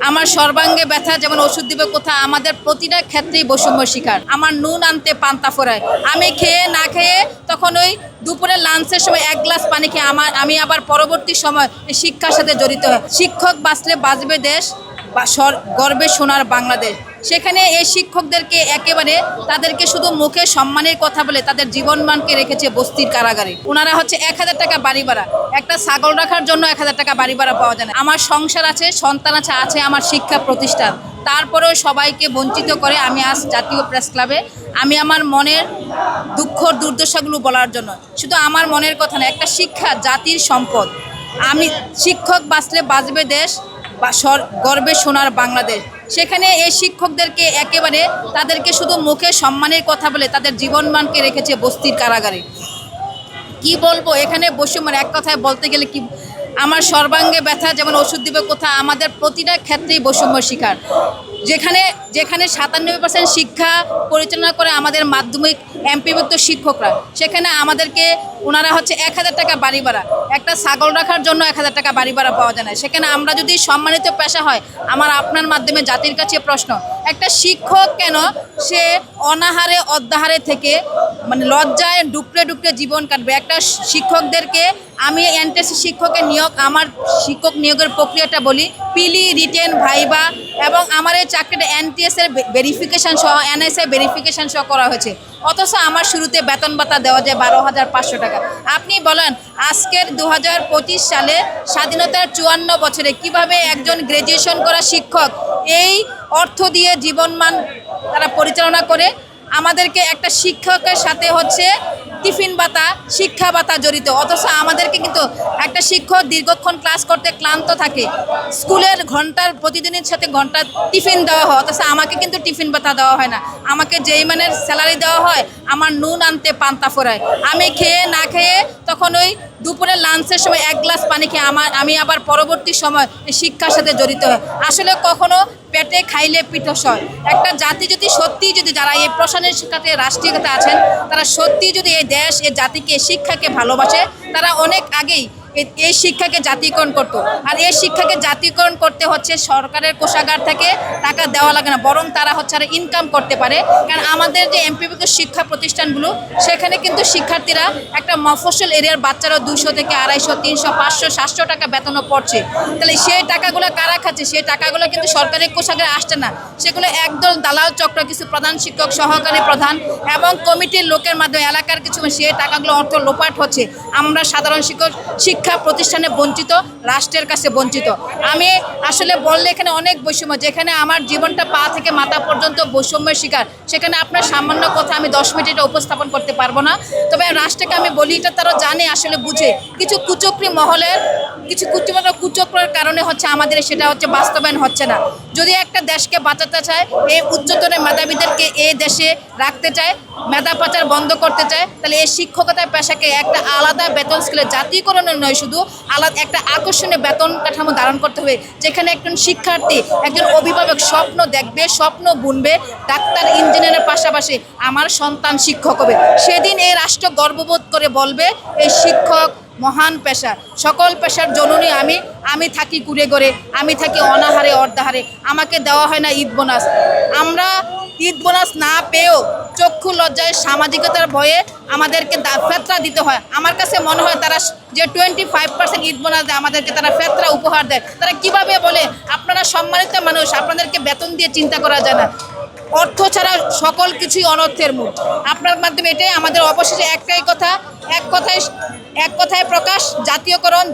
আমার সর্বাঙ্গে ব্যথা যেমন ওষুধ দিবে কোথা, আমাদের প্রতিটা ক্ষেত্রেই বৈষম্য শিকার। আমার নুন আনতে পান্তা ফোরায়, আমি খেয়ে না খেয়ে তখন ওই দুপুরে লাঞ্চের সময় এক গ্লাস পানি খেয়ে আমি আবার পরবর্তী সময় শিক্ষার সাথে জড়িত হয়। শিক্ষক বাঁচলে বাঁচবে দেশ, গর্বে সোনার বাংলাদেশ। সেখানে এই শিক্ষকদেরকে একেবারে তাদেরকে শুধু মুখে সম্মানের কথা বলে তাদের জীবনমানকে রেখেছে বস্তির কারাগারে। ওনারা হচ্ছে 1000 টাকা বাড়ি ভাড়া, একটা ছাগল রাখার জন্য 1000 টাকা বাড়ি ভাড়া পাওয়া যায় না। আমার সংসার আছে, সন্তান আছে আমার শিক্ষা প্রতিষ্ঠান, তারপরেও সবাইকে বঞ্চিত করে। আমি আজ জাতীয় প্রেস ক্লাবে আমি আমার মনের দুঃখ দুর্দশাগুলো বলার জন্য, শুধু আমার মনের কথা না, একটা শিক্ষা জাতির সম্পদ। আমি শিক্ষক বাঁচলে বাঁচবে দেশ, গর্বে সোনার বাংলাদেশ। সেখানে এই শিক্ষকদেরকে একেবারে তাদেরকে শুধু মুখে সম্মানের কথা বলে তাদের জীবনমানকে রেখেছে বস্তির কারাগারে। কি বলবো, এখানে বৈষম্যের এক কথায় বলতে গেলে কি, আমার সর্বাঙ্গে ব্যথা যেমন ওষুধ দিবে কোথা, আমাদের প্রতিটা ক্ষেত্রেই বৈষম্য শিকার। যেখানে 97% শিক্ষা পরিচালনা করে আমাদের মাধ্যমিক এমপিভুক্ত শিক্ষকরা, সেখানে আমাদেরকে ওনারা হচ্ছে 1000 টাকা বাড়ি ভাড়া, একটা ছাগল রাখার জন্য 1000 টাকা বাড়ি ভাড়া পাওয়া যায় না। সেখানে আমরা যদি সম্মানিত পেশা হয়, আমার আপনার মাধ্যমে জাতির কাছে প্রশ্ন, একটা শিক্ষক কেন সে অনাহারে অদ্যাহারে থেকে মানে লজ্জায় ডুকরে ডুকরে জীবন কাটবে? একটা শিক্ষকদেরকে আমি এনটিএসসি শিক্ষকের নিয়োগ, আমার শিক্ষক নিয়োগের প্রক্রিয়াটা বলি, পিলি, রিটেন, ভাইবা এবং আমার এই চাকরিটা এনটিএস এর ভেরিফিকেশান সহ এনএসএ ভেরিফিকেশান সহ করা হয়েছে, অথচ আমার শুরুতে বেতন ভাতা দেওয়া যায় 12,500 টাকা। আপনি বলেন আজকের 2025 সালে স্বাধীনতার 54 বছরে কিভাবে একজন গ্র্যাজুয়েশন করা শিক্ষক এই অর্থ দিয়ে জীবনমান তারা পরিচালনা করে? আমাদেরকে একটা শিক্ষকের সাথে হচ্ছে টিফিন ভাতা, শিক্ষা ভাতা জড়িত, অথচ আমাদেরকে কিন্তু একটা শিক্ষক দীর্ঘক্ষণ ক্লাস করতে ক্লান্ত থাকে, স্কুলের ঘন্টার প্রতিদিনের সাথে ঘন্টা টিফিন দেওয়া হয়, অথচ আমাকে কিন্তু টিফিন ভাতা দেওয়া হয় না। আমাকে যেই মানের স্যালারি দেওয়া হয়, আমার নুন আনতে পান্তা ফোরায়, আমি খেয়ে না খেয়ে তখন ওই দুপুরে লাঞ্চের সময় এক গ্লাস পানি খেয়ে আমি আবার পরবর্তী সময় শিক্ষার সাথে জড়িত হয়। আসলে কখনো পেটে খাইলে পিঠস হয়। একটা জাতি যদি সত্যিই যদি যারা এই প্রশাসনের সাথে রাষ্ট্রীয়তা আছেন, তারা সত্যিই যদি এই দেশ এই জাতিকে শিক্ষাকে ভালোবাসে, তারা অনেক আগেই এই শিক্ষাকে জাতীয়করণ করতো। আর এই শিক্ষাকে জাতীয়করণ করতে হচ্ছে সরকারের কোষাগার থেকে টাকা দেওয়া লাগে না, বরং তারা হচ্ছে আর ইনকাম করতে পারে। কারণ আমাদের যে এমপিভুক্ত শিক্ষা প্রতিষ্ঠানগুলো, সেখানে কিন্তু শিক্ষার্থীরা একটা মফস্বল এরিয়ার বাচ্চারাও 200 থেকে 250, 300, 500, 700 টাকা বেতনও পড়ছে। তাহলে সেই টাকাগুলো কারা খাচ্ছে? সেই টাকাগুলো কিন্তু সরকারের কোষাগারে আসছে না, সেগুলো একদল দালাল চক্র, কিছু প্রধান শিক্ষক, সহকারী প্রধান এবং কমিটির লোকের মাধ্যমে এলাকার কিছু সেই টাকাগুলো অর্থ লোপাট হচ্ছে। আমরা সাধারণ শিক্ষা প্রতিষ্ঠানে বঞ্চিত, রাষ্ট্রের কাছে বঞ্চিত। আমি আসলে বললে এখানে অনেক বৈষম্য, যেখানে আমার জীবনটা পা থেকে মাথা পর্যন্ত বৈষম্যের শিকার, সেখানে আপনার সামান্য কথা আমি 10 মিনিটে উপস্থাপন করতে পারবো না। তবে রাষ্ট্রকে আমি বলি, এটা তারা জানে, আসলে বুঝে, কিছু কুচক্রী মহলের কিছু কুচক্রের কারণে হচ্ছে আমাদের সেটা হচ্ছে বাস্তবায়ন হচ্ছে না। যদি একটা দেশকে বাঁচাতে চায়, এই উচ্চতর মেধাবীদেরকে এই দেশে রাখতে চায়, মেধা পাচার বন্ধ করতে চায়, তাহলে এই শিক্ষকতার পেশাকে একটা আলাদা বেতন স্কেলে জাতীয়করণের নয়, শুধু আলাদা একটা আকর্ষণীয় বেতন কাঠামো ধারণ করতে হবে, যেখানে একজন শিক্ষার্থী, একজন অভিভাবক স্বপ্ন দেখবে, স্বপ্ন বুনবে, ডাক্তার, ইঞ্জিনিয়ারের পাশাপাশি আমার সন্তান শিক্ষক হবে। সেদিন এই রাষ্ট্র গর্ববোধ করে বলবে এই শিক্ষক মহান পেশা, সকল পেশার জননী আমি থাকি কুড়ে গড়ে, আমি থাকি অনাহারে অর্ধাহারে, আমাকে দেওয়া হয় না ঈদ বোনাস। আমরা ঈদ বোনাস না পেয়েও চক্ষু লজ্জায় সামাজিকতার ভয়ে আমাদেরকে ফেতরা দিতে হয়। আমার কাছে মনে হয় তারা যে 25% ঈদ বোনাস দেয়, আমাদেরকে তারা ফেতরা উপহার দেয়। তারা কিভাবে বলে আপনারা সম্মানিত মানুষ, আপনাদেরকে বেতন দিয়ে চিন্তা করা যায় না? অর্থ ছাড়া সকল কিছুই অনর্থের মূল। আপনার মাধ্যমে এটাই আমাদের অবশেষে একটাই কথা, এক কথায় প্রকাশ, জাতীয়করণ।